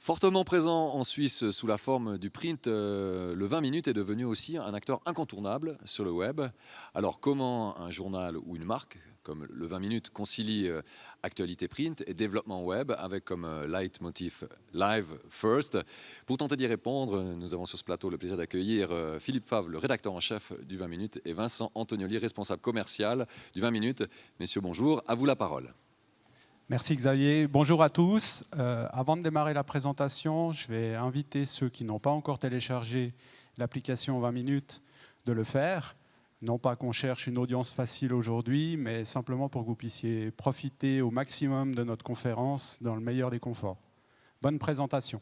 Fortement présent en Suisse sous la forme du print, le 20 minutes est devenu aussi un acteur incontournable sur le web. Alors comment un journal ou une marque comme le 20 minutes concilie actualité print et développement web avec comme leitmotiv Live First? Pour tenter d'y répondre, nous avons sur ce plateau le plaisir d'accueillir Philippe Favre, le rédacteur en chef du 20 minutes, et Vincent Antonioli, responsable commercial du 20 minutes. Messieurs, bonjour, à vous la parole. Merci Xavier. Bonjour à tous. Avant de démarrer la présentation, je vais inviter ceux qui n'ont pas encore téléchargé l'application 20 minutes de le faire. Non pas qu'on cherche une audience facile aujourd'hui, mais simplement pour que vous puissiez profiter au maximum de notre conférence dans le meilleur des conforts. Bonne présentation.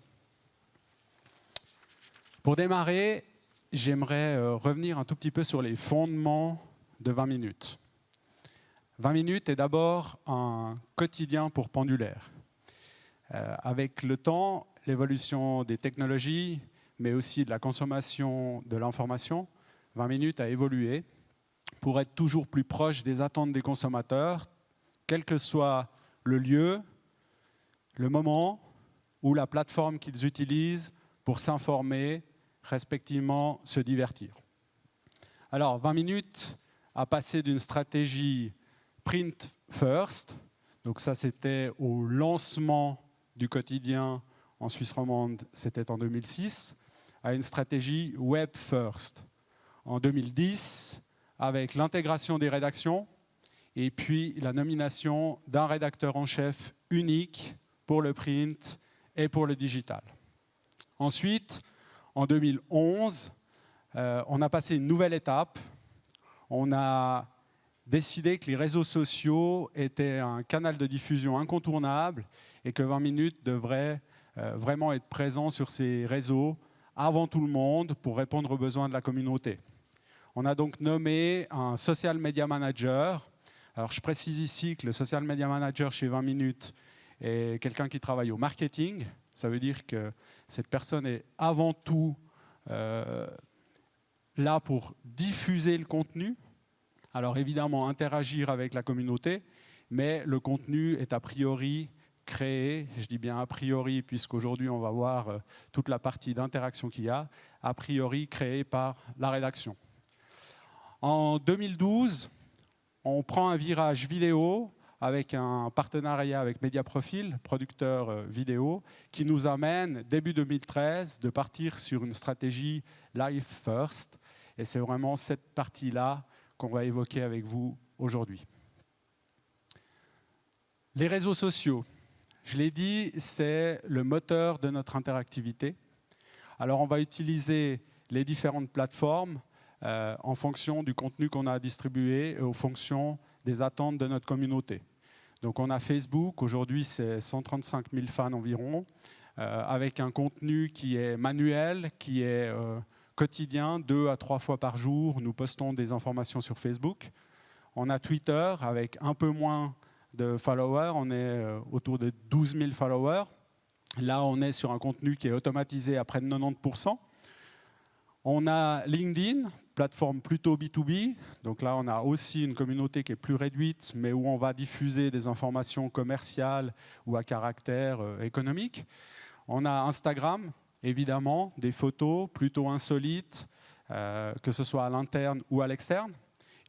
Pour démarrer, j'aimerais revenir un tout petit peu sur les fondements de 20 minutes. 20 minutes est d'abord un quotidien pour pendulaires. Avec le temps, l'évolution des technologies, mais aussi de la consommation de l'information, 20 minutes a évolué pour être toujours plus proche des attentes des consommateurs, quel que soit le lieu, le moment ou la plateforme qu'ils utilisent pour s'informer, respectivement se divertir. Alors, 20 minutes a passé d'une stratégie print first, donc ça c'était au lancement du quotidien en Suisse romande, c'était en 2006, à une stratégie web first en 2010 avec l'intégration des rédactions et puis la nomination d'un rédacteur en chef unique pour le print et pour le digital. Ensuite, en 2011, on a passé une nouvelle étape. On a décidé que les réseaux sociaux étaient un canal de diffusion incontournable et que 20 minutes devrait vraiment être présent sur ces réseaux avant tout le monde pour répondre aux besoins de la communauté. On a donc nommé un social media manager. Alors je précise ici que le social media manager chez 20 minutes est quelqu'un qui travaille au marketing. Ça veut dire que cette personne est avant tout là pour diffuser le contenu. Alors évidemment, interagir avec la communauté, mais le contenu est a priori créé, je dis bien a priori, puisqu'aujourd'hui on va voir toute la partie d'interaction qu'il y a priori créé par la rédaction. En 2012, on prend un virage vidéo avec un partenariat avec Mediaprofil, producteur vidéo, qui nous amène, début 2013, de partir sur une stratégie Live First. Et c'est vraiment cette partie-là qu'on va évoquer avec vous aujourd'hui. Les réseaux sociaux, je l'ai dit, c'est le moteur de notre interactivité. Alors on va utiliser les différentes plateformes en fonction du contenu qu'on a distribué et en fonction des attentes de notre communauté. Donc on a Facebook, aujourd'hui c'est 135 000 fans environ, avec un contenu qui est manuel, qui est quotidien, 2 à 3 fois par jour, nous postons des informations sur Facebook. On a Twitter avec un peu moins de followers, on est autour de 12 000 followers. Là, on est sur un contenu qui est automatisé à près de 90%. On a LinkedIn, plateforme plutôt B2B. Donc là, on a aussi une communauté qui est plus réduite, mais où on va diffuser des informations commerciales ou à caractère économique. On a Instagram, évidemment, des photos plutôt insolites, que ce soit à l'interne ou à l'externe.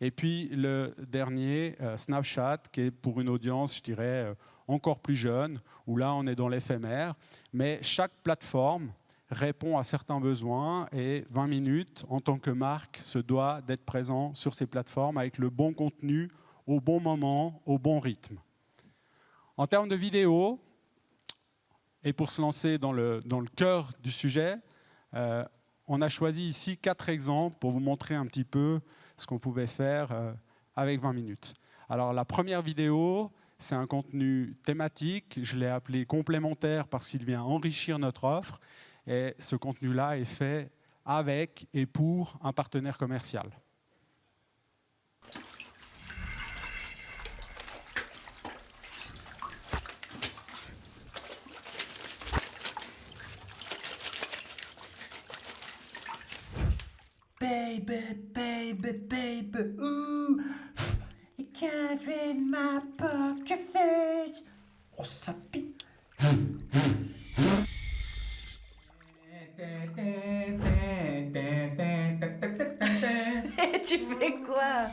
Et puis le dernier, Snapchat, qui est pour une audience, je dirais, encore plus jeune, où là on est dans l'éphémère. Mais chaque plateforme répond à certains besoins et 20 minutes, en tant que marque, se doit d'être présent sur ces plateformes avec le bon contenu, au bon moment, au bon rythme. En termes de vidéo, et pour se lancer dans le cœur du sujet, on a choisi ici 4 exemples pour vous montrer un petit peu ce qu'on pouvait faire avec 20 minutes. Alors la première vidéo, c'est un contenu thématique, je l'ai appelé complémentaire parce qu'il vient enrichir notre offre et ce contenu-là est fait avec et pour un partenaire commercial. Baby, baby, baby, ooh, you can't read my poker face. Oh, ça pique. Mais quoi?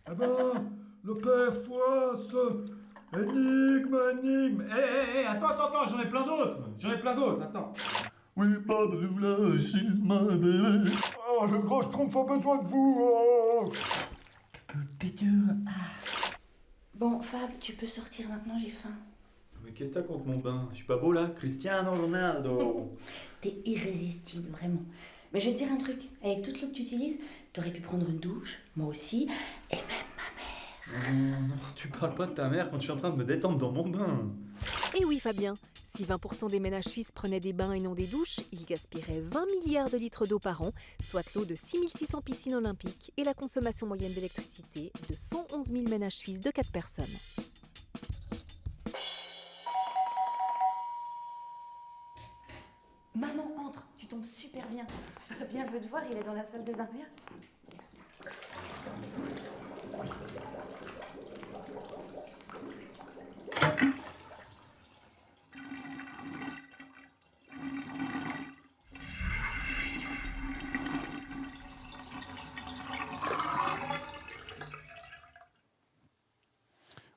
Ah ben, le père Fouras, énigme. Attends, j'en ai plein d'autres, attends. Oui, Babula, she's my baby. Oh, le grand Schtroumpf a besoin de vous. Oh. Bon, Fab, tu peux sortir maintenant, j'ai faim. Mais qu'est-ce que t'as contre mon bain? Je suis pas beau là? Cristiano Ronaldo. T'es irrésistible, vraiment. Mais je vais te dire un truc, avec toute l'eau que tu utilises, t'aurais pu prendre une douche, moi aussi, et même Non, tu parles pas de ta mère quand je suis en train de me détendre dans mon bain. Et oui Fabien, si 20% des ménages suisses prenaient des bains et non des douches, ils gaspilleraient 20 milliards de litres d'eau par an, soit l'eau de 6600 piscines olympiques et la consommation moyenne d'électricité de 111 000 ménages suisses de 4 personnes. Maman, entre, tu tombes super bien. Fabien veut te voir, il est dans la salle de bain, viens.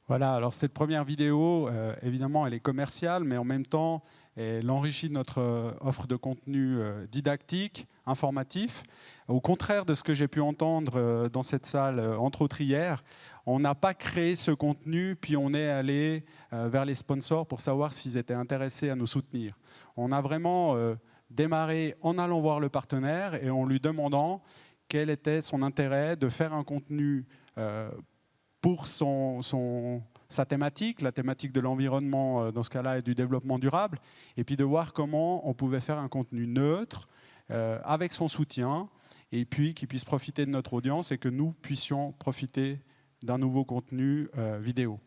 Voilà, alors cette première vidéo, évidemment, elle est commerciale, mais en même temps, elle enrichit notre offre de contenu didactique, informatif. Au contraire de ce que j'ai pu entendre dans cette salle, entre autres hier, on n'a pas créé ce contenu, puis on est allé vers les sponsors pour savoir s'ils étaient intéressés à nous soutenir. On a vraiment démarré en allant voir le partenaire et en lui demandant quel était son intérêt de faire un contenu pour sa thématique, la thématique de l'environnement dans ce cas-là et du développement durable, et puis de voir comment on pouvait faire un contenu neutre avec son soutien, et puis qui puisse profiter de notre audience et que nous puissions profiter d'un nouveau contenu vidéo.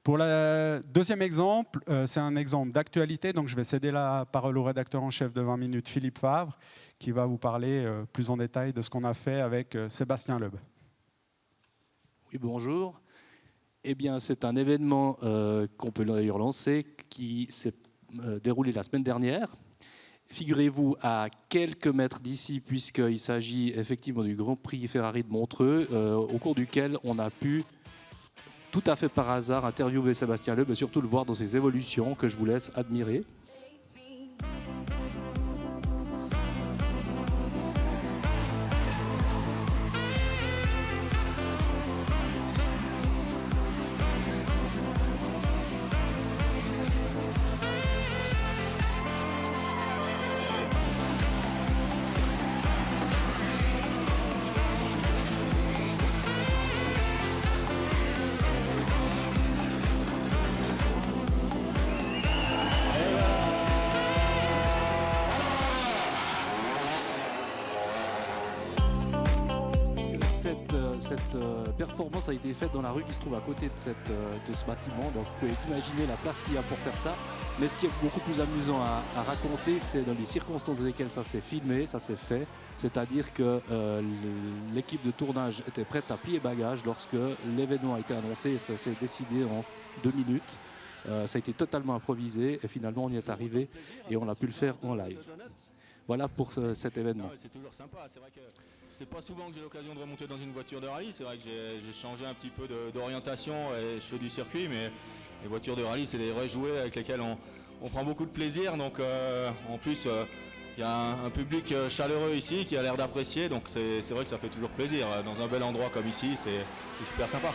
Pour le deuxième exemple, c'est un exemple d'actualité, donc je vais céder la parole au rédacteur en chef de 20 minutes, Philippe Favre, qui va vous parler plus en détail de ce qu'on a fait avec Sébastien Loeb. Oui, bonjour. Eh bien, c'est un événement qu'on peut d'ailleurs lancer qui s'est déroulé la semaine dernière. Figurez-vous à quelques mètres d'ici, puisqu'il s'agit effectivement du Grand Prix Ferrari de Montreux, au cours duquel on a pu, tout à fait par hasard, interviewer Sébastien Loeb et surtout le voir dans ses évolutions que je vous laisse admirer. Cette performance a été faite dans la rue qui se trouve à côté de ce bâtiment, donc vous pouvez imaginer la place qu'il y a pour faire ça. Mais ce qui est beaucoup plus amusant à raconter, c'est dans les circonstances dans lesquelles ça s'est filmé, ça s'est fait. C'est-à-dire que l'équipe de tournage était prête à plier bagages lorsque l'événement a été annoncé et ça s'est décidé en 2 minutes. Ça a été totalement improvisé et finalement on y est arrivé et on a pu le faire en live. Voilà pour cet événement. C'est toujours sympa, c'est vrai que c'est pas souvent que j'ai l'occasion de remonter dans une voiture de rallye. C'est vrai que j'ai changé un petit peu d'orientation et je fais du circuit, mais les voitures de rallye, c'est des vrais jouets avec lesquels on prend beaucoup de plaisir. Donc en plus, il y a un public chaleureux ici qui a l'air d'apprécier. Donc c'est vrai que ça fait toujours plaisir. Dans un bel endroit comme ici, c'est super sympa.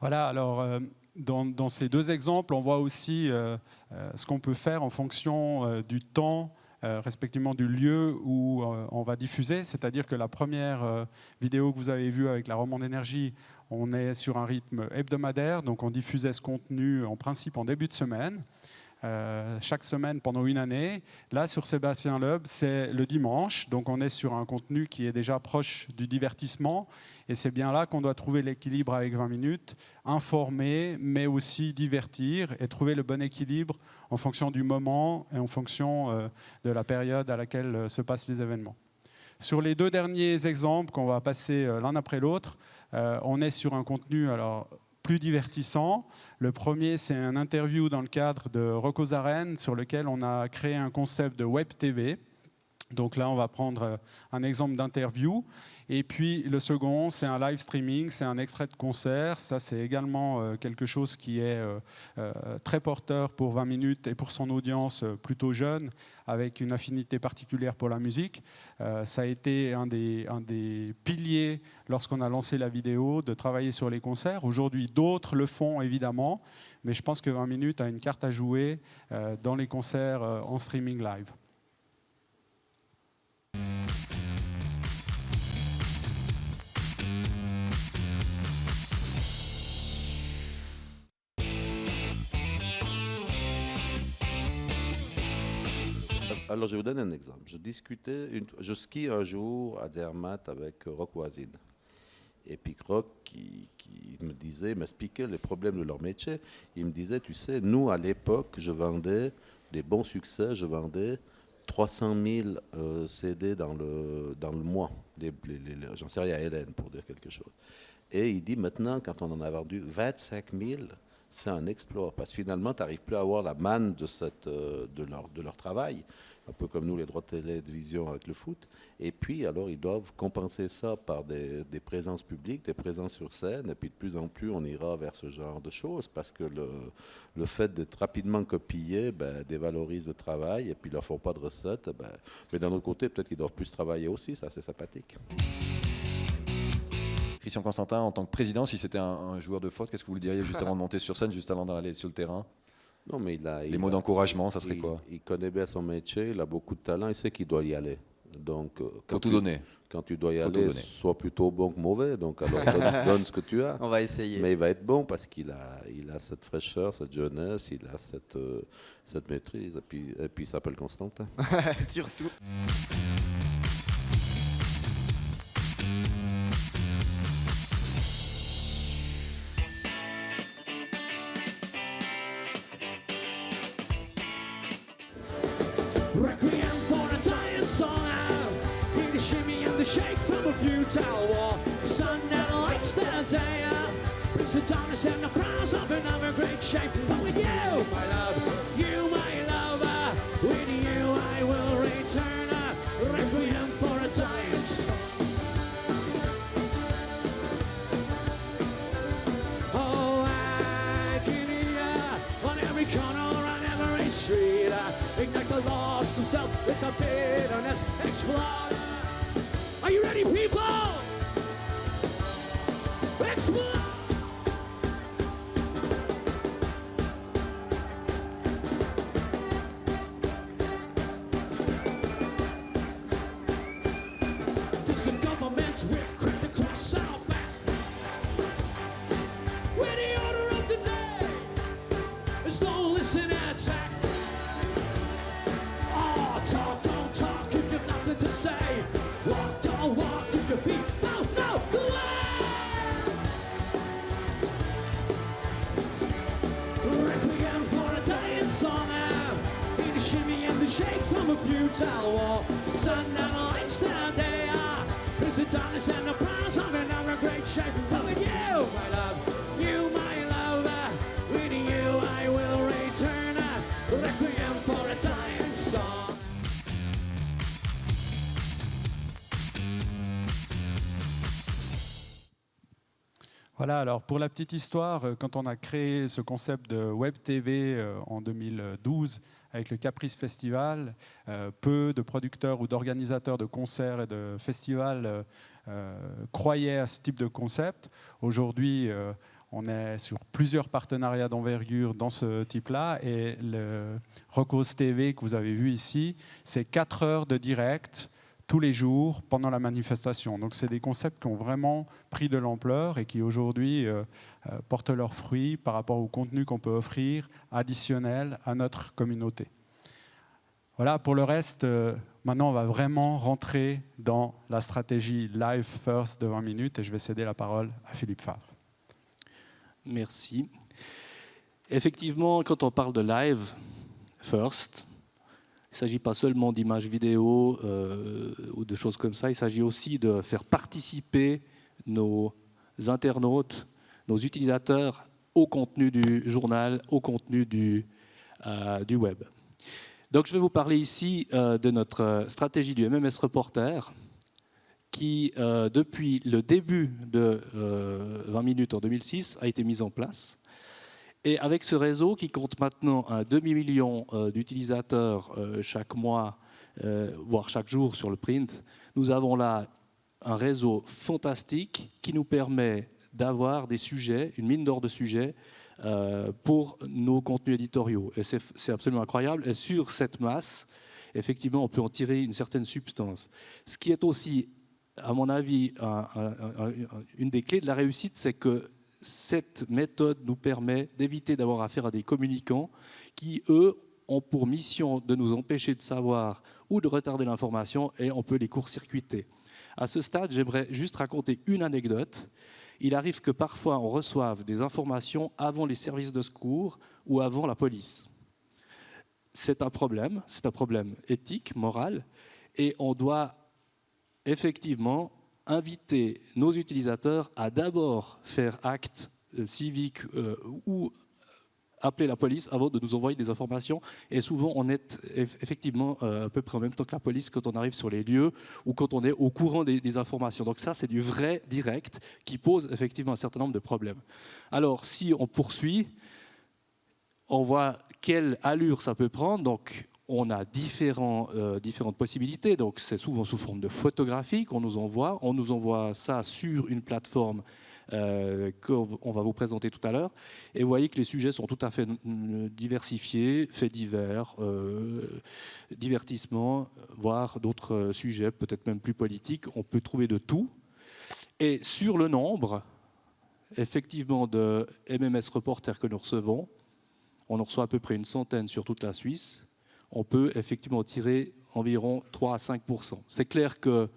Voilà, alors dans ces deux exemples, on voit aussi ce qu'on peut faire en fonction du temps, respectivement du lieu où on va diffuser. C'est-à-dire que la première vidéo que vous avez vue avec la Romande Énergie, on est sur un rythme hebdomadaire, donc on diffusait ce contenu en principe en début de semaine. Chaque semaine pendant une année. Là, sur Sébastien Loeb, c'est le dimanche, donc on est sur un contenu qui est déjà proche du divertissement, et c'est bien là qu'on doit trouver l'équilibre avec 20 minutes, informer, mais aussi divertir, et trouver le bon équilibre en fonction du moment et en fonction de la période à laquelle se passent les événements. Sur les deux derniers exemples qu'on va passer l'un après l'autre, on est sur un contenu, alors plus divertissants. Le premier, c'est un interview dans le cadre de Rocco's Arène sur lequel on a créé un concept de web TV. Donc là, on va prendre un exemple d'interview. Et puis le second, c'est un live streaming, c'est un extrait de concert. Ça, c'est également quelque chose qui est très porteur pour 20 minutes et pour son audience plutôt jeune, avec une affinité particulière pour la musique. Ça a été un des piliers lorsqu'on a lancé la vidéo, de travailler sur les concerts. Aujourd'hui, d'autres le font évidemment, mais je pense que 20 minutes a une carte à jouer dans les concerts en streaming live. Alors, je vais vous donner un exemple. Je skie un jour à Zermatt avec Rock Voisine. Et puis Rock, qui m'expliquait les problèmes de leur métier. Il me disait, tu sais, nous, à l'époque, je vendais des bons succès, je vendais 300 000 CD dans le mois. J'en sais rien à Hélène, pour dire quelque chose. Et il dit, maintenant, quand on en a vendu 25 000, c'est un exploit. Parce que finalement, tu n'arrives plus à avoir la manne de leur travail. Un peu comme nous, les droits de télévision avec le foot. Et puis, alors, ils doivent compenser ça par des présences publiques, des présences sur scène. Et puis, de plus en plus, on ira vers ce genre de choses parce que le fait d'être rapidement copié dévalorise le travail et puis ils ne leur font pas de recettes. Mais d'un autre côté, peut-être qu'ils doivent plus travailler aussi. Ça, c'est sympathique. Christian Constantin, en tant que président, si c'était un joueur de foot, qu'est-ce que vous lui diriez juste avant de monter sur scène, juste avant d'aller sur le terrain? Non, mais les mots d'encouragement, ça serait quoi? Il connaît bien son métier, il a beaucoup de talent, il sait qu'il doit y aller. Donc, faut tout donner. Quand tu dois y aller, sois plutôt bon que mauvais. Donc, alors donne ce que tu as. On va essayer. Mais il va être bon parce qu'il a cette fraîcheur, cette jeunesse, il a cette maîtrise. Et puis il s'appelle Constantin. Surtout. Requiem for a dying song. Need a shimmy and the shake from a futile war. Sun and lights that day. Brings the darkness and the promise of another great shape. But with you, my love, you, my lover, with you I will return. Requiem for a dying song. Oh, I can hear on every corner, on every street. Ignite the loss of self with the bitterness explode. Are you ready, people? Explode! This is government with cryptic cross our back. We're the order of the day. It's don't listen and attack. Talk, don't talk if you've nothing to say. Walk, don't walk if your feet don't know the way. Requiem for a dying song. Need a shimmy and the shake from a futile wall. Sun and lights that they are. Prince of darkness and the promise of another great shape. But with you, my love, you, my lover, with you I will return. Requiem for a dying song. Voilà, alors pour la petite histoire, quand on a créé ce concept de Web TV en 2012 avec le Caprice Festival, peu de producteurs ou d'organisateurs de concerts et de festivals croyaient à ce type de concept. Aujourd'hui, on est sur plusieurs partenariats d'envergure dans ce type-là et le Rocco's TV que vous avez vu ici, c'est 4 heures de direct tous les jours pendant la manifestation. Donc c'est des concepts qui ont vraiment pris de l'ampleur et qui aujourd'hui portent leurs fruits par rapport au contenu qu'on peut offrir additionnel à notre communauté. Voilà, pour le reste, maintenant on va vraiment rentrer dans la stratégie Live First de 20 minutes et je vais céder la parole à Philippe Favre. Merci. Effectivement, quand on parle de Live First, il ne s'agit pas seulement d'images vidéo ou de choses comme ça, il s'agit aussi de faire participer nos internautes nos utilisateurs au contenu du journal, au contenu du web. Donc je vais vous parler ici de notre stratégie du MMS Reporter qui, depuis le début de 20 minutes en 2006, a été mise en place. Et avec ce réseau qui compte maintenant un demi-million d'utilisateurs chaque mois, voire chaque jour sur le print, nous avons là un réseau fantastique qui nous permet d'avoir des sujets, une mine d'or de sujets pour nos contenus éditoriaux. Et c'est absolument incroyable. Et sur cette masse, effectivement, on peut en tirer une certaine substance. Ce qui est aussi, à mon avis, une des clés de la réussite, c'est que cette méthode nous permet d'éviter d'avoir affaire à des communicants qui, eux, ont pour mission de nous empêcher de savoir ou de retarder l'information, et on peut les court-circuiter. À ce stade, j'aimerais juste raconter une anecdote. Il arrive que parfois on reçoive des informations avant les services de secours ou avant la police. C'est un problème éthique, moral, et on doit effectivement inviter nos utilisateurs à d'abord faire acte civique ou appeler la police avant de nous envoyer des informations. Et souvent, on est effectivement à peu près en même temps que la police quand on arrive sur les lieux ou quand on est au courant des informations. Donc ça, c'est du vrai direct qui pose effectivement un certain nombre de problèmes. Alors, si on poursuit, on voit quelle allure ça peut prendre. Donc, on a différentes possibilités. Donc, c'est souvent sous forme de photographie qu'on nous envoie. On nous envoie ça sur une plateforme qu'on va vous présenter tout à l'heure. Et vous voyez que les sujets sont tout à fait diversifiés, faits divers, divertissements, voire d'autres sujets, peut-être même plus politiques. On peut trouver de tout. Et sur le nombre, effectivement, de MMS Reporter que nous recevons, on en reçoit à peu près une centaine sur toute la Suisse, on peut effectivement tirer environ 3 à 5%. C'est clair que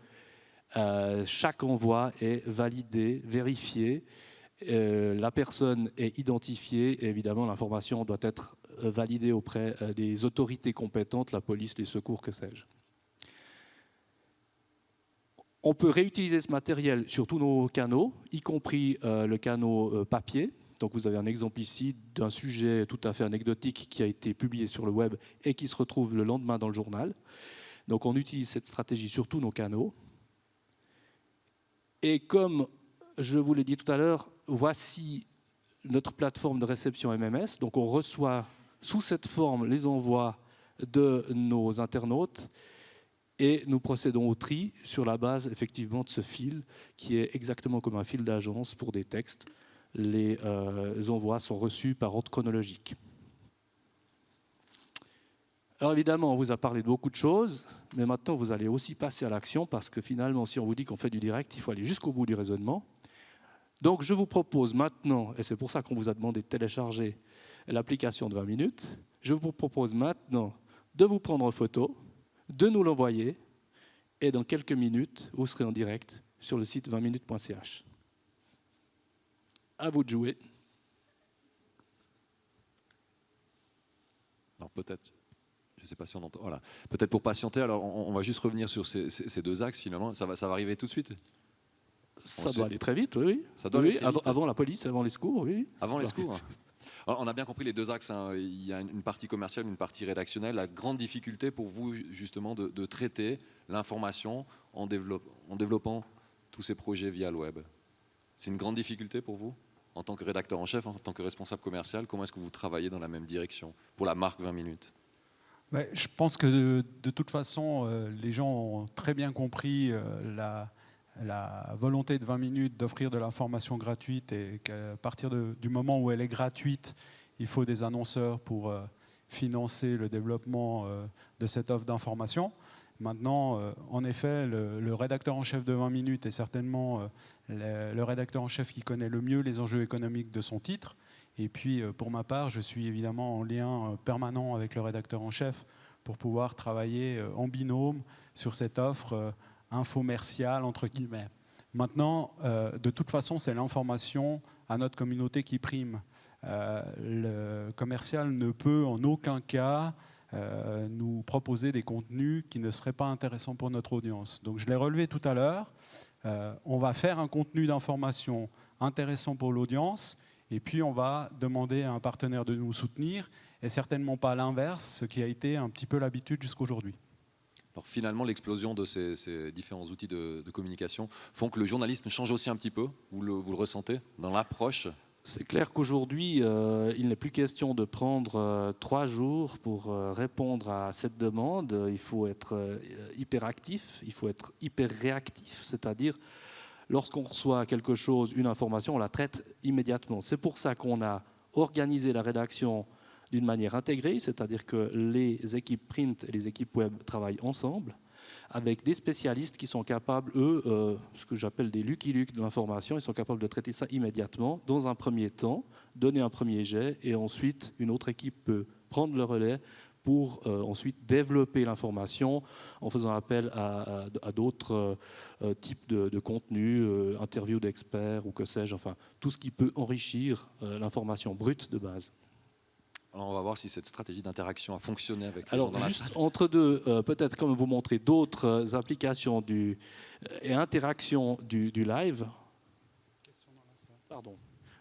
chaque envoi est validé, vérifié, la personne est identifiée et évidemment l'information doit être validée auprès des autorités compétentes, la police, les secours, que sais-je. On peut réutiliser ce matériel sur tous nos canaux, y compris le canal papier. Donc vous avez un exemple ici d'un sujet tout à fait anecdotique qui a été publié sur le web et qui se retrouve le lendemain dans le journal. Donc on utilise cette stratégie sur tous nos canaux. Et comme je vous l'ai dit tout à l'heure, voici notre plateforme de réception MMS. Donc on reçoit sous cette forme les envois de nos internautes et nous procédons au tri sur la base effectivement de ce fil qui est exactement comme un fil d'agence pour des textes. Les envois sont reçus par ordre chronologique. Alors évidemment, on vous a parlé de beaucoup de choses, mais maintenant vous allez aussi passer à l'action parce que finalement, si on vous dit qu'on fait du direct, il faut aller jusqu'au bout du raisonnement. Donc je vous propose maintenant, et c'est pour ça qu'on vous a demandé de télécharger l'application de 20 minutes, je vous propose maintenant de vous prendre en photo, de nous l'envoyer, et dans quelques minutes, vous serez en direct sur le site 20minutes.ch. À vous de jouer. Alors peut-être, je ne sais pas si on entend. Voilà. Peut-être pour patienter, alors on va juste revenir sur ces deux axes finalement. Ça va arriver tout de suite. Ça doit aller très vite, oui. Ça doit aller très vite. Avant la police, avant les secours, oui. Avant les secours. Alors, on a bien compris les deux axes. Hein. Il y a une partie commerciale, une partie rédactionnelle. La grande difficulté pour vous, justement, de traiter l'information en développant tous ces projets via le web. C'est une grande difficulté pour vous, en tant que rédacteur en chef, en tant que responsable commercial. Comment est-ce que vous travaillez dans la même direction pour la marque 20 minutes ? Je pense que de toute façon, les gens ont très bien compris la volonté de 20 minutes d'offrir de l'information gratuite et qu'à partir du moment où elle est gratuite, il faut des annonceurs pour financer le développement de cette offre d'information. Maintenant, en effet, le rédacteur en chef de 20 minutes est certainement le rédacteur en chef qui connaît le mieux les enjeux économiques de son titre. Et puis, pour ma part, je suis évidemment en lien permanent avec le rédacteur en chef pour pouvoir travailler en binôme sur cette offre infomerciale, entre guillemets. Maintenant, de toute façon, c'est l'information à notre communauté qui prime. Le commercial ne peut en aucun cas nous proposer des contenus qui ne seraient pas intéressants pour notre audience. Donc je l'ai relevé tout à l'heure, on va faire un contenu d'information intéressant pour l'audience, et puis on va demander à un partenaire de nous soutenir, et certainement pas l'inverse, ce qui a été un petit peu l'habitude jusqu'aujourd'hui. Alors finalement, l'explosion de ces différents outils de communication font que le journalisme change aussi un petit peu. Vous le ressentez dans l'approche? C'est clair qu'aujourd'hui, il n'est plus question de prendre 3 jours pour répondre à cette demande. Il faut être hyper actif, il faut être hyper réactif, c'est-à-dire lorsqu'on reçoit quelque chose, une information, on la traite immédiatement. C'est pour ça qu'on a organisé la rédaction d'une manière intégrée, c'est-à-dire que les équipes print et les équipes web travaillent ensemble, avec des spécialistes qui sont capables, eux, ce que j'appelle des Lucky Luke de l'information, ils sont capables de traiter ça immédiatement, dans un premier temps, donner un premier jet, et ensuite une autre équipe peut prendre le relais pour ensuite développer l'information en faisant appel à d'autres types de contenus, interviews d'experts ou que sais-je, enfin tout ce qui peut enrichir l'information brute de base. Alors on va voir si cette stratégie d'interaction a fonctionné avec les Alors, gens dans la juste salle. entre deux, peut-être comme vous montrer d'autres applications et interactions du live. Pardon.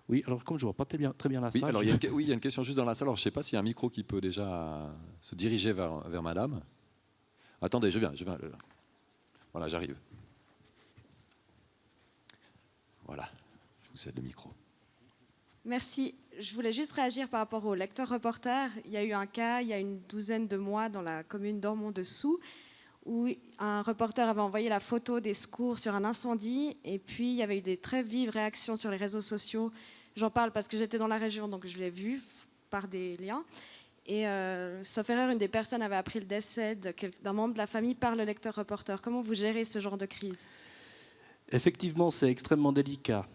Oui, alors comme je ne vois pas très bien la Oui, salle. alors il y a une question juste dans la salle. Alors je ne sais pas s'il y a un micro qui peut déjà se diriger vers madame. Attendez, je viens. Voilà, j'arrive. Voilà, je vous cède le micro. Merci. Je voulais juste réagir par rapport au lecteur-reporter. Il y a eu un cas, il y a une douzaine de mois, dans la commune d'Ormont-Dessous, où un reporter avait envoyé la photo des secours sur un incendie, et puis il y avait eu des très vives réactions sur les réseaux sociaux. J'en parle parce que j'étais dans la région, donc je l'ai vu par des liens. Et sauf erreur, une des personnes avait appris le décès d'un membre de la famille par le lecteur-reporter. Comment vous gérez ce genre de crise? Effectivement, c'est extrêmement délicat.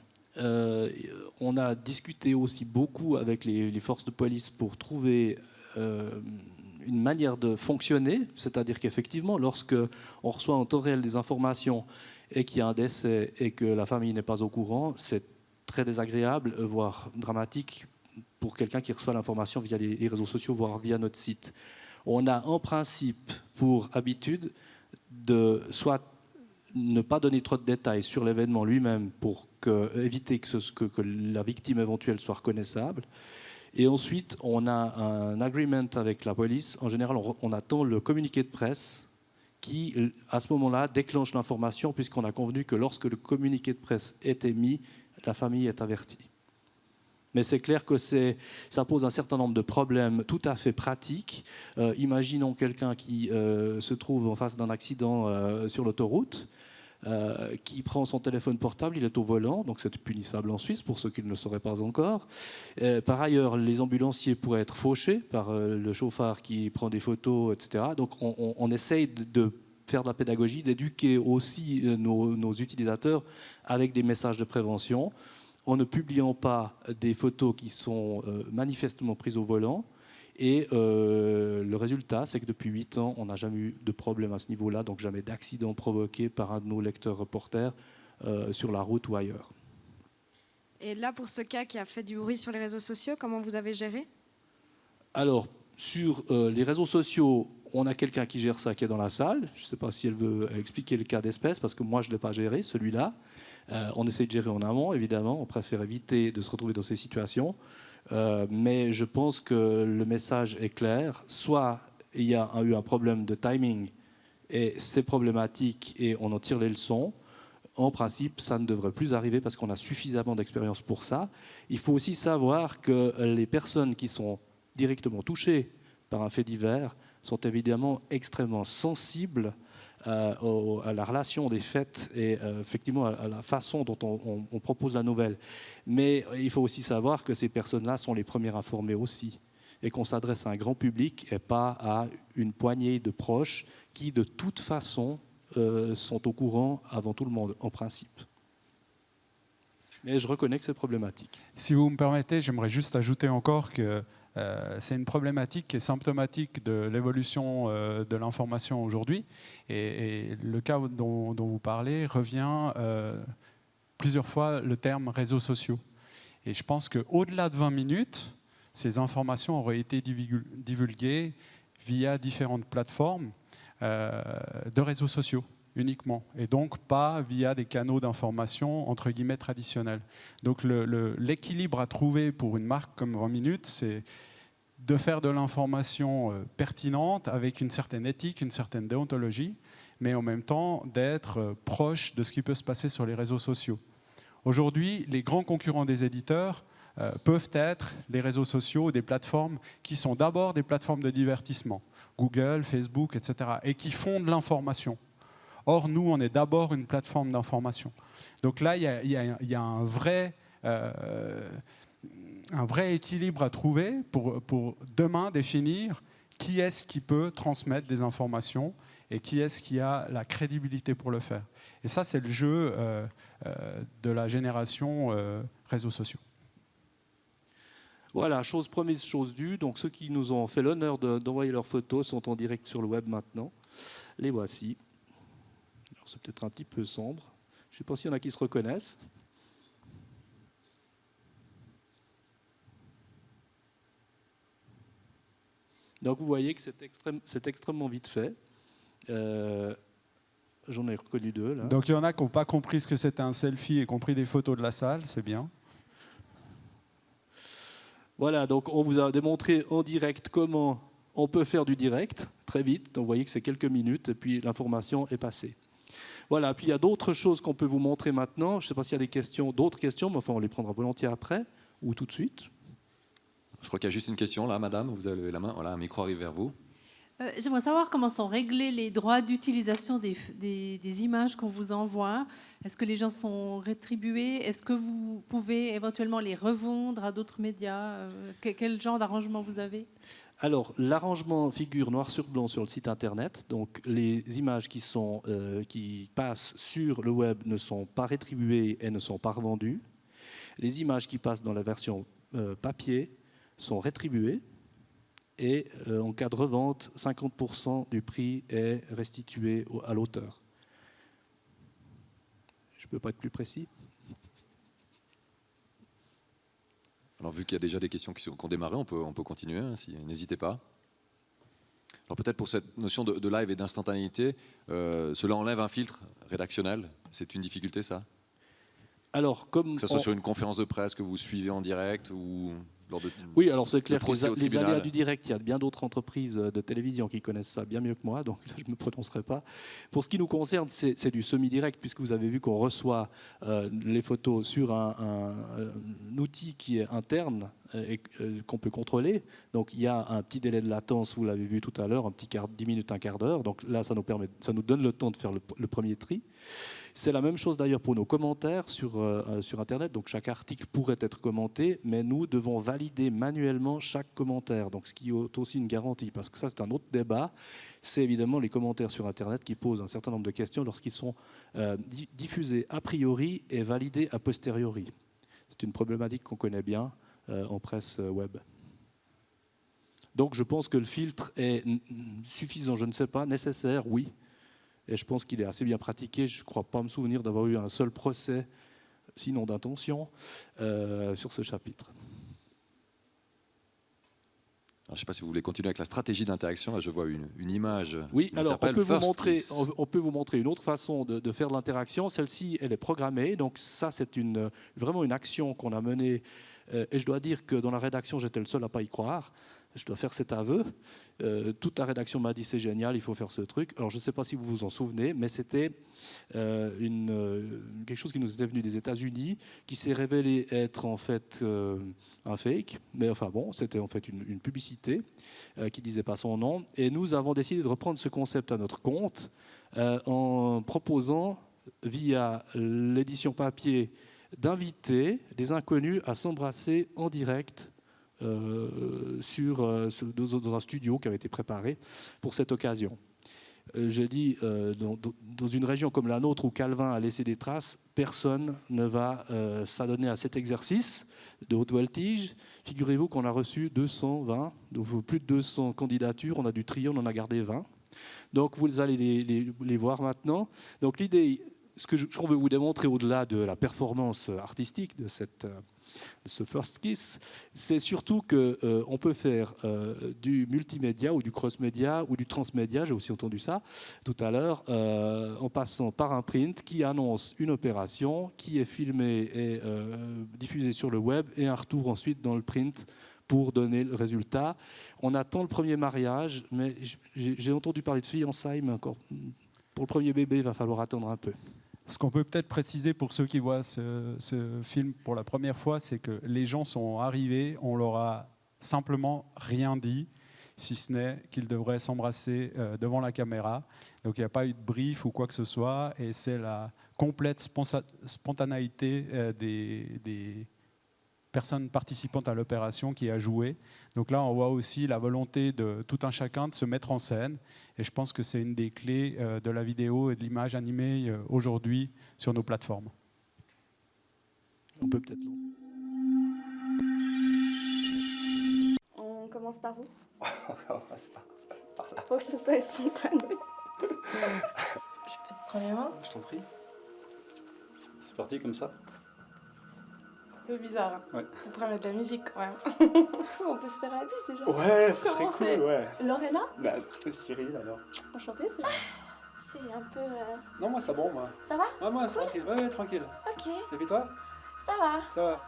On a discuté aussi beaucoup avec les forces de police pour trouver une manière de fonctionner, c'est-à-dire qu'effectivement, lorsque on reçoit en temps réel des informations et qu'il y a un décès et que la famille n'est pas au courant, c'est très désagréable, voire dramatique pour quelqu'un qui reçoit l'information via les réseaux sociaux, voire via notre site. On a en principe pour habitude de soit ne pas donner trop de détails sur l'événement lui-même pour éviter que la victime éventuelle soit reconnaissable. Et ensuite, on a un agreement avec la police. En général, on attend le communiqué de presse qui, à ce moment-là, déclenche l'information puisqu'on a convenu que lorsque le communiqué de presse est émis, la famille est avertie. Mais c'est clair que ça pose un certain nombre de problèmes tout à fait pratiques. Imaginons quelqu'un qui se trouve en face d'un accident sur l'autoroute, qui prend son téléphone portable, il est au volant, donc c'est punissable en Suisse pour ceux qui ne le sauraient pas encore. Par ailleurs, les ambulanciers pourraient être fauchés par le chauffard qui prend des photos, etc. Donc on essaye de faire de la pédagogie, d'éduquer aussi nos utilisateurs avec des messages de prévention, en ne publiant pas des photos qui sont manifestement prises au volant. Et le résultat, c'est que depuis 8 ans, on n'a jamais eu de problème à ce niveau-là, donc jamais d'accident provoqué par un de nos lecteurs-reporters sur la route ou ailleurs. Et là, pour ce cas qui a fait du bruit sur les réseaux sociaux, comment vous avez géré? Alors, sur les réseaux sociaux, on a quelqu'un qui gère ça qui est dans la salle. Je ne sais pas si elle veut expliquer le cas d'espèce, parce que moi, je ne l'ai pas géré, celui-là. On essaie de gérer en amont, évidemment. On préfère éviter de se retrouver dans ces situations. Mais je pense que le message est clair. Soit il y a eu un problème de timing et c'est problématique et on en tire les leçons. En principe, ça ne devrait plus arriver parce qu'on a suffisamment d'expérience pour ça. Il faut aussi savoir que les personnes qui sont directement touchées par un fait divers sont évidemment extrêmement sensibles à la relation des faits et effectivement à la façon dont on propose la nouvelle. Mais il faut aussi savoir que ces personnes-là sont les premières informées aussi et qu'on s'adresse à un grand public et pas à une poignée de proches qui de toute façon sont au courant avant tout le monde en principe. Mais je reconnais que c'est problématique. Si vous me permettez, j'aimerais juste ajouter encore que c'est une problématique qui est symptomatique de l'évolution de l'information aujourd'hui. Et le cas dont vous parlez revient plusieurs fois le terme réseaux sociaux. Et je pense qu'au-delà de 20 minutes, ces informations auraient été divulguées via différentes plateformes de réseaux sociaux uniquement, et donc pas via des canaux d'information entre guillemets traditionnels. Donc l'équilibre à trouver pour une marque comme 20 minutes, c'est de faire de l'information pertinente avec une certaine éthique, une certaine déontologie, mais en même temps d'être proche de ce qui peut se passer sur les réseaux sociaux. Aujourd'hui, les grands concurrents des éditeurs peuvent être les réseaux sociaux, des plateformes qui sont d'abord des plateformes de divertissement, Google, Facebook, etc., et qui font de l'information. Or, nous, on est d'abord une plateforme d'information. Donc là, il y a un vrai équilibre à trouver pour demain définir qui est-ce qui peut transmettre des informations et qui est-ce qui a la crédibilité pour le faire. Et ça, c'est le jeu de la génération réseaux sociaux. Voilà, chose promise, chose due. Donc ceux qui nous ont fait l'honneur d'envoyer leurs photos sont en direct sur le web maintenant. Les voici. Alors, c'est peut-être un petit peu sombre. Je ne sais pas s'il y en a qui se reconnaissent. Donc vous voyez que c'est extrêmement vite fait. J'en ai reconnu 2 là. Donc il y en a qui n'ont pas compris ce que c'était un selfie et qui ont pris des photos de la salle, c'est bien. Voilà, donc on vous a démontré en direct comment on peut faire du direct très vite. Donc vous voyez que c'est quelques minutes et puis l'information est passée. Voilà, puis il y a d'autres choses qu'on peut vous montrer maintenant. Je ne sais pas s'il y a d'autres questions, mais enfin on les prendra volontiers après ou tout de suite. Je crois qu'il y a juste une question là, madame, vous avez levé la main. Voilà, un micro arrive vers vous. J'aimerais savoir comment sont réglés les droits d'utilisation des images qu'on vous envoie. Est-ce que les gens sont rétribués? Est-ce que vous pouvez éventuellement les revendre à d'autres médias? Quel genre d'arrangement vous avez? Alors, l'arrangement figure noir sur blanc sur le site internet. Donc, les images qui passent sur le web ne sont pas rétribuées et ne sont pas revendues. Les images qui passent dans la version papier sont rétribuées. Et en cas de revente, 50% du prix est restitué à l'auteur. Je ne peux pas être plus précis. Alors, vu qu'il y a déjà des questions qui ont démarré, on peut continuer, hein, n'hésitez pas. Alors, peut-être pour cette notion de live et d'instantanéité, cela enlève un filtre rédactionnel. C'est une difficulté, ça? Alors, comme que ce soit sur une conférence de presse que vous suivez en direct ou lors de... Oui, alors c'est clair que les aléas du direct, il y a bien d'autres entreprises de télévision qui connaissent ça bien mieux que moi, donc là, je ne me prononcerai pas. Pour ce qui nous concerne, c'est du semi-direct, puisque vous avez vu qu'on reçoit les photos sur un outil qui est interne et qu'on peut contrôler. Donc il y a un petit délai de latence, vous l'avez vu tout à l'heure, 10 minutes, un quart d'heure. Donc là, ça nous donne le temps de faire le premier tri. C'est la même chose d'ailleurs pour nos commentaires sur Internet. Donc chaque article pourrait être commenté, mais nous devons valider manuellement chaque commentaire. Donc ce qui est aussi une garantie, parce que ça c'est un autre débat. C'est évidemment les commentaires sur Internet qui posent un certain nombre de questions lorsqu'ils sont diffusés a priori et validés a posteriori. C'est une problématique qu'on connaît bien en presse web. Donc je pense que le filtre est suffisant, je ne sais pas, nécessaire, oui. Et je pense qu'il est assez bien pratiqué. Je ne crois pas me souvenir d'avoir eu un seul procès, sinon d'intention, sur ce chapitre. Alors, je ne sais pas si vous voulez continuer avec la stratégie d'interaction. Là, je vois une image. Oui, alors on peut vous montrer une autre façon de faire de l'interaction. Celle-ci, elle est programmée. Donc ça, c'est vraiment une action qu'on a menée. Et je dois dire que dans la rédaction, j'étais le seul à ne pas y croire. Je dois faire cet aveu. Toute la rédaction m'a dit c'est génial, il faut faire ce truc. Alors je ne sais pas si vous vous en souvenez, mais c'était quelque chose qui nous était venu des États-Unis, qui s'est révélé être en fait un fake. Mais enfin bon, c'était en fait une publicité qui ne disait pas son nom. Et nous avons décidé de reprendre ce concept à notre compte en proposant via l'édition papier d'inviter des inconnus à s'embrasser en direct dans un studio qui avait été préparé pour cette occasion. J'ai dit, dans une région comme la nôtre où Calvin a laissé des traces, personne ne va s'adonner à cet exercice de haute voltige. Figurez-vous qu'on a reçu 220, donc plus de 200 candidatures, on a dû trier, on en a gardé 20. Donc vous allez les voir maintenant. Donc l'idée, ce que je veux vous démontrer au-delà de la performance artistique de ce First Kiss, c'est surtout qu'on peut faire du multimédia ou du cross-média ou du transmédia, j'ai aussi entendu ça tout à l'heure, en passant par un print qui annonce une opération, qui est filmée et diffusée sur le web, et un retour ensuite dans le print pour donner le résultat. On attend le premier mariage, mais j'ai entendu parler de fiançailles, mais encore, pour le premier bébé, il va falloir attendre un peu. Ce qu'on peut peut-être préciser pour ceux qui voient ce film pour la première fois, c'est que les gens sont arrivés, on leur a simplement rien dit, si ce n'est qu'ils devraient s'embrasser devant la caméra. Donc il n'y a pas eu de brief ou quoi que ce soit, et c'est la complète spontanéité des personnes participantes à l'opération qui a joué. Donc là, on voit aussi la volonté de tout un chacun de se mettre en scène. Et je pense que c'est une des clés de la vidéo et de l'image animée aujourd'hui sur nos plateformes. On peut peut-être lancer. On commence par où? Par là. Faut que ce soit spontané. Je peux te prendre les mains? Je t'en prie. C'est parti comme ça. C'est un peu bizarre. Hein. Ouais. On pourrait mettre de la musique quand même. On peut se faire la bise déjà. Ouais, ça serait Comment cool, ouais. Lorena? Bah, Cyril alors. Enchantée, Cyril. C'est un peu... Non, moi, c'est bon, moi. Ça va? Ouais, moi, c'est tranquille. Ouais, tranquille. Ok. Et puis toi? Ça va. Ça va.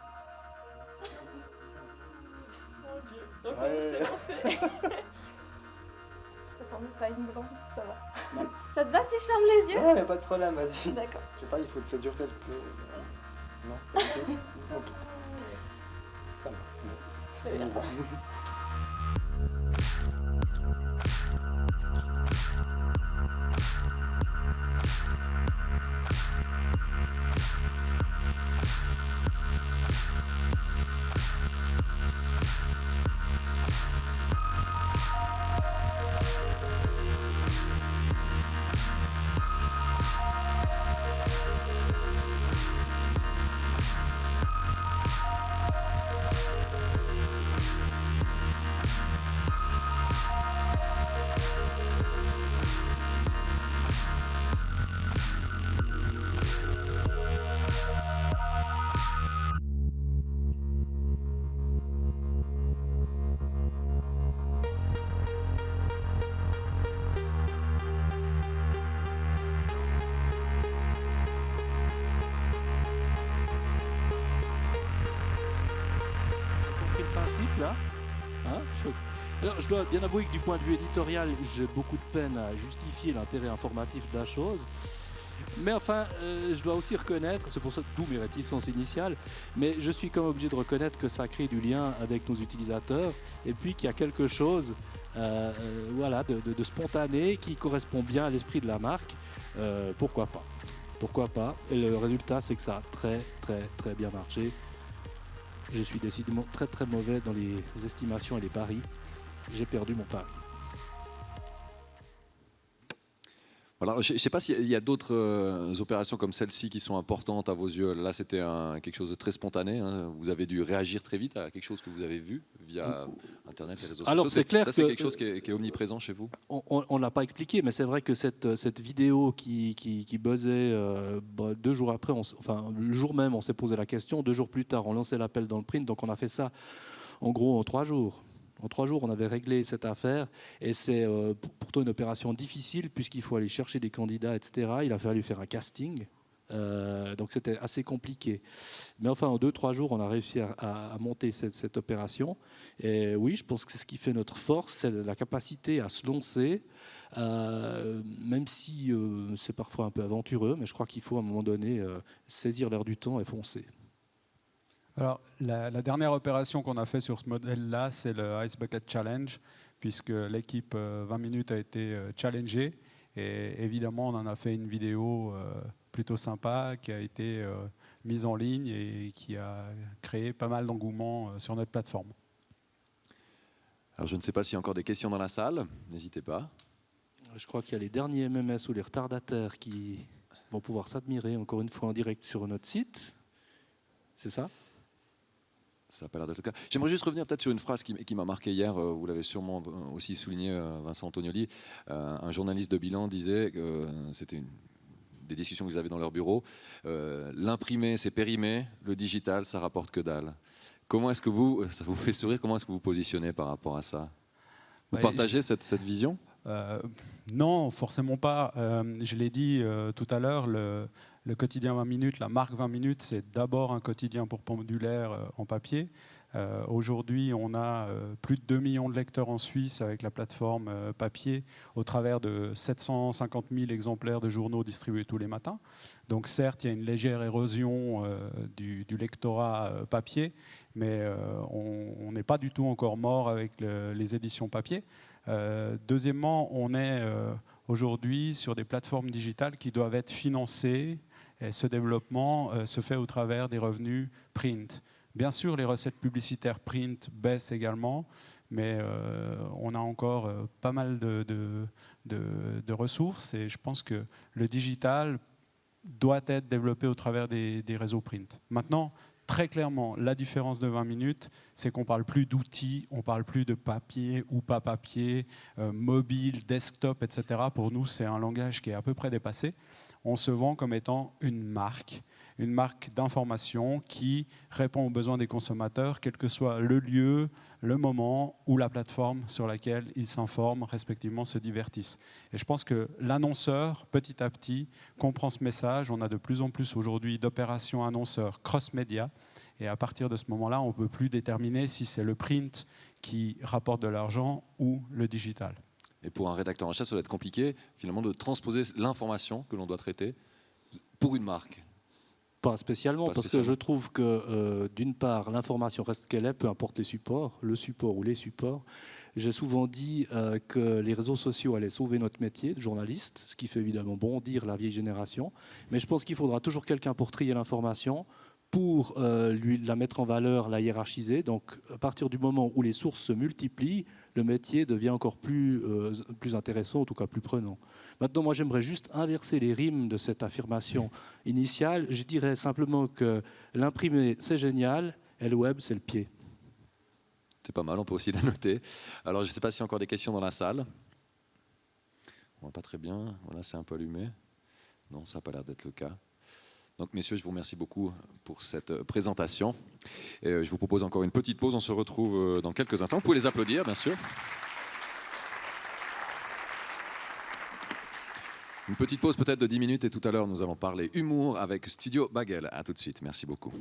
Mon Dieu. Donc Ouais. on s'est lancé. Je t'attendais pas une blonde, ça va. Non. Ça te va si je ferme les yeux? Ouais, mais pas de problème, vas-y. D'accord. Je sais pas, il faut que ça dure quelques... Non, pas du tout. Ok. Ça va. Très bien. Là. Hein, alors, je dois bien avouer que du point de vue éditorial, j'ai beaucoup de peine à justifier l'intérêt informatif de la chose. Mais enfin, je dois aussi reconnaître, c'est pour ça d'où mes réticences initiales, mais je suis quand même obligé de reconnaître que ça crée du lien avec nos utilisateurs et puis qu'il y a quelque chose voilà, de spontané qui correspond bien à l'esprit de la marque. Pourquoi pas? Pourquoi pas? Et le résultat, c'est que ça a très bien marché. Je suis décidément très mauvais dans les estimations et les paris. J'ai perdu mon pari. Voilà, je ne sais pas s'il y a d'autres opérations comme celle-ci qui sont importantes à vos yeux. Là, c'était quelque chose de très spontané. Hein. Vous avez dû réagir très vite à quelque chose que vous avez vu via Internet et les réseaux Alors, sociaux. c'est clair ça, c'est quelque chose qui est omniprésent chez vous? On ne l'a pas expliqué, mais c'est vrai que cette vidéo qui buzzait 2 jours après, le jour même, on s'est posé la question. 2 jours plus tard, on lançait l'appel dans le print. Donc, on a fait ça en gros en 3 jours. En 3 jours, on avait réglé cette affaire et c'est pourtant une opération difficile puisqu'il faut aller chercher des candidats, etc. Il a fallu faire un casting, donc c'était assez compliqué. Mais enfin, en 2-3 jours, on a réussi à monter cette opération. Et oui, je pense que c'est ce qui fait notre force, c'est la capacité à se lancer, même si c'est parfois un peu aventureux, mais je crois qu'il faut à un moment donné saisir l'air du temps et foncer. Alors, la dernière opération qu'on a fait sur ce modèle-là, c'est le Ice Bucket Challenge, puisque l'équipe 20 minutes a été challengée. Et évidemment, on en a fait une vidéo plutôt sympa qui a été mise en ligne et qui a créé pas mal d'engouement sur notre plateforme. Alors, je ne sais pas s'il y a encore des questions dans la salle. N'hésitez pas. Je crois qu'il y a les derniers MMS ou les retardataires qui vont pouvoir s'admirer encore une fois en direct sur notre site. C'est ça ? Ça n'a pas l'air d'être le cas. J'aimerais juste revenir peut-être sur une phrase qui m'a marqué hier. Vous l'avez sûrement aussi souligné, Vincent Antonioli. Un journaliste de bilan disait que c'était une des discussions que vous avez dans leur bureau, l'imprimé, c'est périmé, le digital, ça rapporte que dalle. Comment est-ce que ça vous fait sourire, comment est-ce que vous positionnez par rapport à ça? Vous partagez cette vision? Non, forcément pas. Je l'ai dit tout à l'heure, le quotidien 20 minutes, la marque 20 minutes, c'est d'abord un quotidien pour pendulaire en papier. Aujourd'hui, on a plus de 2 millions de lecteurs en Suisse avec la plateforme papier au travers de 750 000 exemplaires de journaux distribués tous les matins. Donc certes, il y a une légère érosion du lectorat papier, mais on n'est pas du tout encore mort avec les éditions papier. Deuxièmement, on est aujourd'hui sur des plateformes digitales qui doivent être financées, et ce développement se fait au travers des revenus print. Bien sûr, les recettes publicitaires print baissent également, mais on a encore pas mal de ressources et je pense que le digital doit être développé au travers des réseaux print. Maintenant, très clairement, la différence de 20 minutes, c'est qu'on ne parle plus d'outils, on ne parle plus de papier ou pas papier, mobile, desktop, etc. Pour nous, c'est un langage qui est à peu près dépassé. On se vend comme étant une marque d'information qui répond aux besoins des consommateurs, quel que soit le lieu, le moment ou la plateforme sur laquelle ils s'informent, respectivement se divertissent. Et je pense que l'annonceur, petit à petit, comprend ce message. On a de plus en plus aujourd'hui d'opérations annonceurs cross-média. Et à partir de ce moment-là, on ne peut plus déterminer si c'est le print qui rapporte de l'argent ou le digital. Et pour un rédacteur en chef, ça doit être compliqué, finalement, de transposer l'information que l'on doit traiter pour une marque. Pas spécialement, parce que je trouve que, d'une part, l'information reste qu'elle est, peu importe les supports, le support ou les supports. J'ai souvent dit que les réseaux sociaux allaient sauver notre métier de journaliste, ce qui fait évidemment bondir la vieille génération. Mais je pense qu'il faudra toujours quelqu'un pour trier l'information, pour la mettre en valeur, la hiérarchiser. Donc, à partir du moment où les sources se multiplient, le métier devient encore plus intéressant, en tout cas plus prenant. Maintenant, moi, j'aimerais juste inverser les rimes de cette affirmation initiale. Je dirais simplement que l'imprimé, c'est génial, et le web, c'est le pied. C'est pas mal, on peut aussi la noter. Alors, je ne sais pas s'il y a encore des questions dans la salle. On voit pas très bien. Voilà, c'est un peu allumé. Non, ça n'a pas l'air d'être le cas. Donc, messieurs, je vous remercie beaucoup pour cette présentation. Et je vous propose encore une petite pause. On se retrouve dans quelques instants. Vous pouvez les applaudir, bien sûr. Une petite pause peut-être de 10 minutes et tout à l'heure, nous allons parler humour avec Studio Bagel. À tout de suite. Merci beaucoup.